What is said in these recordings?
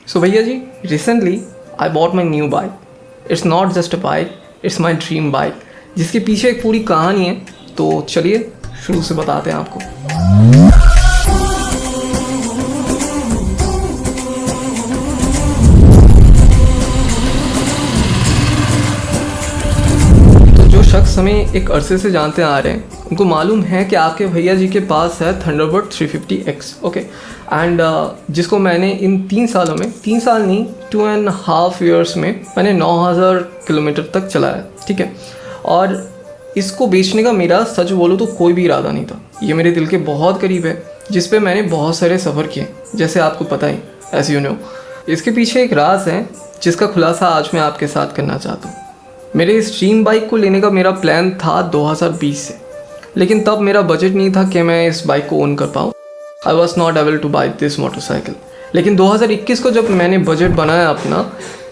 सो भैया जी, recently I bought my new bike. It's not just a bike, it's my dream bike, जिसके पीछे एक पूरी कहानी है. तो चलिए शुरू से बताते हैं आपको. तो जो शख्स हमें एक अरसे से जानते आ रहे हैं, उनको मालूम है कि आपके भैया जी के पास है थंडरबर्ड 350X. ओके. एंड जिसको मैंने इन 3 सालों में, 3 साल नहीं 2.5 years में मैंने 9000 किलोमीटर तक चलाया. ठीक है. और इसको बेचने का मेरा सच बोलूँ तो कोई भी इरादा नहीं था. ये मेरे दिल के बहुत करीब है, जिस पे मैंने बहुत सारे सफ़र किए, जैसे आपको पता ही, एज यू नो. इसके पीछे एक राज है जिसका खुलासा आज मैं आपके साथ करना चाहता हूँ. मेरे इस ड्रीम बाइक को लेने का मेरा प्लान था 2020 से, लेकिन तब मेरा बजट नहीं था कि मैं इस बाइक को ओन कर पाऊँ. I was not able two by this motorcycle. लेकिन 2021 को जब मैंने बजट बनाया अपना,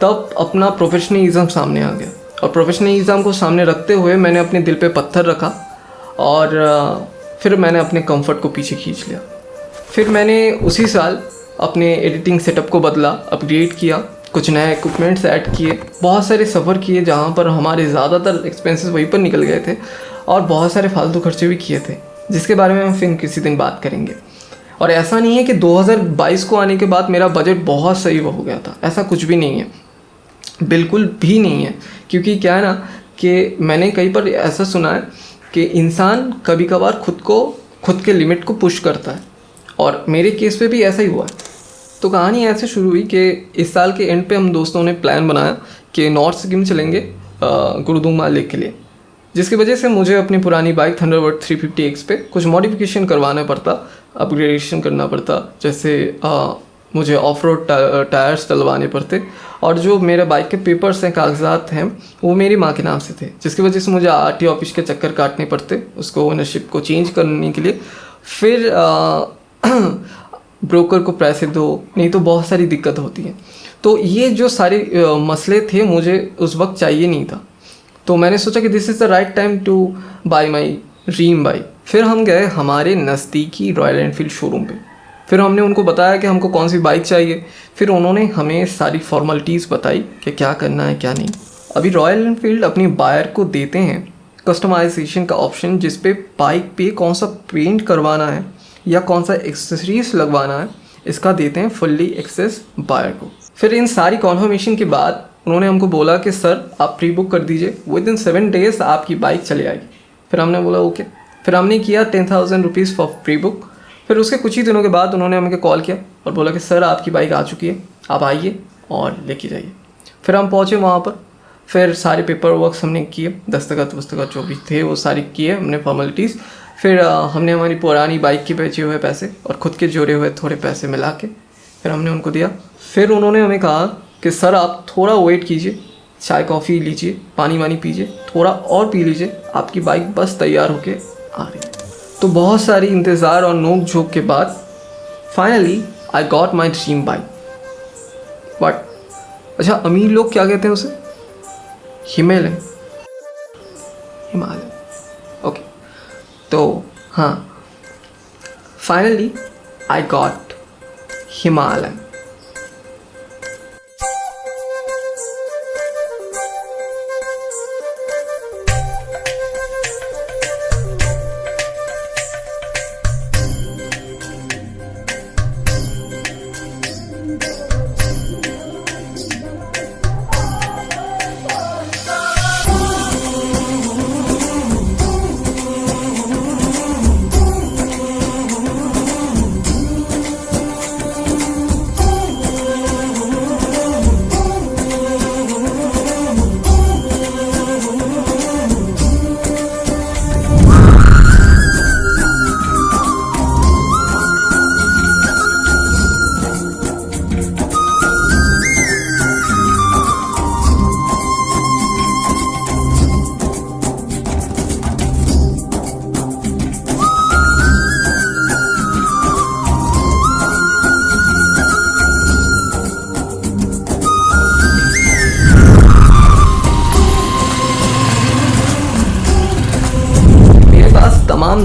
तब अपना प्रोफेशनलिज्म सामने आ गया. और प्रोफेशनलिज्म को सामने रखते हुए मैंने अपने दिल पे पत्थर रखा और फिर मैंने अपने कंफर्ट को पीछे खींच लिया. फिर मैंने उसी साल अपने एडिटिंग सेटअप को बदला, अपग्रेड किया, कुछ नए इक्विपमेंट्स ऐड किए, बहुत सारे सफ़र किए जहाँ पर हमारे ज़्यादातर एक्सपेंसेस वहीं पर निकल गए थे, और बहुत सारे फालतू खर्चे भी किए थे, जिसके बारे में हम फिर किसी दिन बात करेंगे. और ऐसा नहीं है कि 2022 को आने के बाद मेरा बजट बहुत सही हो गया था, ऐसा कुछ भी नहीं है, बिल्कुल भी नहीं है. क्योंकि क्या है ना कि मैंने कई बार ऐसा सुना है कि इंसान कभी कभार खुद के लिमिट को पुश करता है, और मेरे केस पे भी ऐसा ही हुआ है. तो कहानी ऐसे शुरू हुई कि इस साल के एंड पे हम दोस्तों ने प्लान बनाया कि नॉर्थ सिक्किम चलेंगे गुरुदुंगमा लेक के लिए, जिसकी वजह से मुझे अपनी पुरानी बाइक थंडरबर्ड 350X पे कुछ मॉडिफिकेशन करवाना पड़ता, अपग्रेडेशन करना पड़ता. जैसे मुझे ऑफ रोड टायर्स डलवाने पड़ते, और जो मेरे बाइक के पेपर्स हैं, कागजात हैं, वो मेरी माँ के नाम से थे, जिसकी वजह से मुझे RT ऑफिस के चक्कर काटने पड़ते उसको ओनरशिप को चेंज करने के लिए. फिर ब्रोकर को पैसे दो, नहीं तो बहुत सारी दिक्कत होती है. तो ये जो सारे मसले थे मुझे उस वक्त चाहिए नहीं था. तो मैंने सोचा कि this is the right time to buy my dream bike. फिर हम गए हमारे नज़दीकी रॉयल एनफील्ड शोरूम पे. फिर हमने उनको बताया कि हमको कौन सी बाइक चाहिए. फिर उन्होंने हमें सारी फॉर्मेलिटीज़ बताई कि क्या करना है क्या नहीं. अभी रॉयल एनफील्ड अपनी बायर को देते हैं कस्टमाइजेशन का ऑप्शन, जिस पे बाइक पे कौन सा पेंट करवाना है या कौन सा एक्सेसरीज लगवाना है, इसका देते हैं फुल्ली एक्सेस बायर को. फिर इन सारी कॉन्फर्मेशन के बाद उन्होंने हमको बोला कि सर आप प्री बुक कर दीजिए, विद इन 7 days आपकी बाइक चली आएगी. फिर हमने बोला ओके. फिर हमने किया 10,000 रुपीज़ फॉर प्री बुक. फिर उसके कुछ ही दिनों के बाद उन्होंने हमें कॉल किया और बोला कि सर आपकी बाइक आ चुकी है, आप आइए और लेके जाइए. फिर हम पहुँचे वहाँ पर. फिर सारे पेपर वर्क्स हमने किए, दस्तखत जो भी थे वो सारी किए हमने फॉर्मेलिटीज़. फिर हमने हमारी पुरानी बाइक के बचे हुए पैसे और ख़ुद के जोड़े हुए थोड़े पैसे मिला के फिर हमने उनको दिया. फिर उन्होंने हमें कहा कि सर आप थोड़ा वेट कीजिए, चाय कॉफ़ी लीजिए, पानी वानी पीजिए, थोड़ा और पी लीजिए, आपकी बाइक बस तैयार होके आ रही है. तो बहुत सारी इंतज़ार और नोक झोंक के बाद finally I got my dream bike. But अच्छा, अमीर लोग क्या कहते हैं उसे? हिमालय. ओके. तो हाँ, फाइनली आई गॉट हिमालय.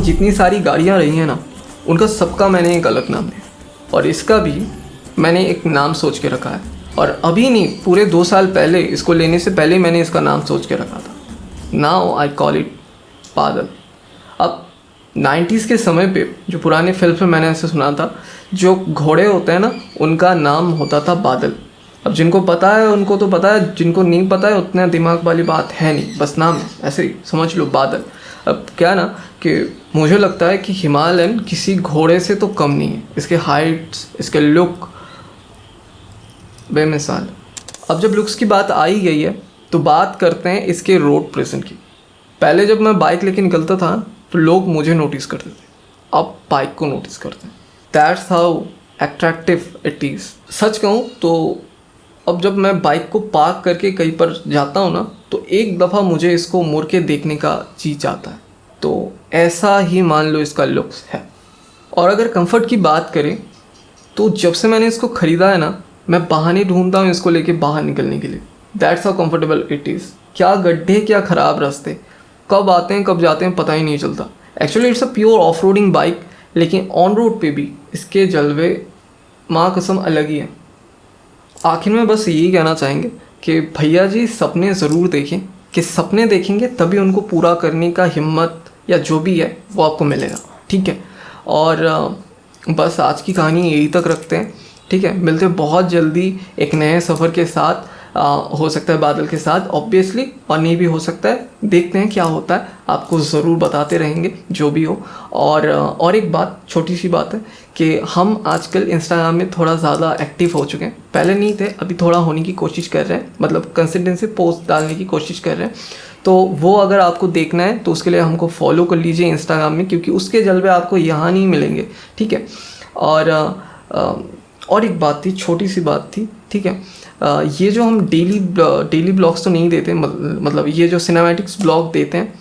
जितनी सारी गाड़ियाँ रही हैं ना, उनका सबका मैंने एक अलग नाम है, और इसका भी मैंने एक नाम सोच के रखा है, और अभी नहीं, पूरे 2 साल पहले, इसको लेने से पहले मैंने इसका नाम सोच के रखा था। नाउ आई कॉल इट बादल। अब 90s के समय पे जो पुराने फिल्म में मैंने ऐसे सुना था, जो घोड़े होते हैं ना, उनका नाम होता था बादल। अब जिनको पता है उनको तो पता है, जिनको नहीं पता है उतना दिमाग वाली बात है नहीं, बस नाम है, ऐसे ही समझ लो बादल। अब क्या ना कि मुझे लगता है कि हिमालयन किसी घोड़े से तो कम नहीं है, इसके हाइट्स, इसके लुक बेमिसाल। अब जब लुक्स की बात आ ही गई है तो बात करते हैं इसके रोड प्रेजेंट की। पहले जब मैं बाइक लेके निकलता था तो लोग मुझे नोटिस करते थे, अब बाइक को नोटिस करते हैं। That's how attractive it is. सच कहूँ तो अब जब मैं बाइक को पार्क करके कहीं पर जाता हूँ ना, तो एक दफ़ा मुझे इसको मुड़ के देखने का जी चाहता है। तो ऐसा ही मान लो इसका लुक्स है। और अगर कंफर्ट की बात करें तो जब से मैंने इसको ख़रीदा है ना, मैं बहाने ढूंढता हूँ इसको लेके बाहर निकलने के लिए। That's how comfortable it is. क्या गड्ढे, क्या ख़राब रास्ते, कब आते हैं कब जाते हैं पता ही नहीं चलता। Actually it's a pure off roading bike, लेकिन ऑन रोड पे भी इसके जलवे माँ कसम अलग ही है। आखिर में बस यही कहना चाहेंगे कि भैया जी सपने ज़रूर देखें, कि सपने देखेंगे तभी उनको पूरा करने का हिम्मत या जो भी है वो आपको मिलेगा। ठीक है, और बस आज की कहानी यही तक रखते हैं। ठीक है, मिलते हैं बहुत जल्दी एक नए सफ़र के साथ। हो सकता है बादल के साथ ऑब्वियसली, और नहीं भी हो सकता है, देखते हैं क्या होता है, आपको ज़रूर बताते रहेंगे जो भी हो। और एक बात, छोटी सी बात है कि हम आजकल इंस्टाग्राम में थोड़ा ज़्यादा एक्टिव हो चुके हैं। पहले नहीं थे, अभी थोड़ा होने की कोशिश कर रहे हैं, मतलब कंसिस्टेंसी पोस्ट डालने की कोशिश कर रहे हैं। तो वो अगर आपको देखना है तो उसके लिए हमको फॉलो कर लीजिए इंस्टाग्राम में, क्योंकि उसके जलवे आपको यहाँ नहीं मिलेंगे। ठीक है, और एक बात थी, छोटी सी बात थी। ठीक है, ये जो हम डेली ब्लॉग्स तो नहीं देते, मतलब ये जो सिनेमैटिक्स ब्लॉग देते हैं,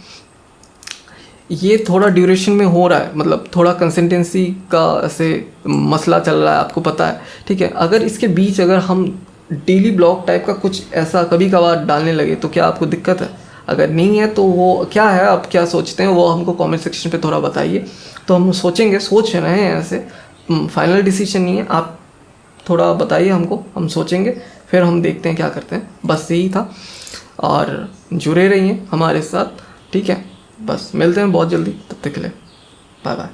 ये थोड़ा ड्यूरेशन में हो रहा है, मतलब थोड़ा कंसिस्टेंसी का ऐसे मसला चल रहा है, आपको पता है। ठीक है, अगर इसके बीच अगर हम डेली ब्लॉग टाइप का कुछ ऐसा कभी कभार डालने लगे तो क्या आपको दिक्कत है? अगर नहीं है तो वो क्या है, आप क्या सोचते हैं वो हमको कमेंट सेक्शन पे थोड़ा बताइए, तो हम सोचेंगे, सोच रहे हैं ऐसे, फाइनल डिसीजन नहीं है, आप थोड़ा बताइए हमको, हम सोचेंगे, फिर हम देखते हैं क्या करते हैं। बस यही था, और जुड़े रहिए हमारे साथ। ठीक है, बस मिलते हैं बहुत जल्दी, तब तक के लिए बाय बाय।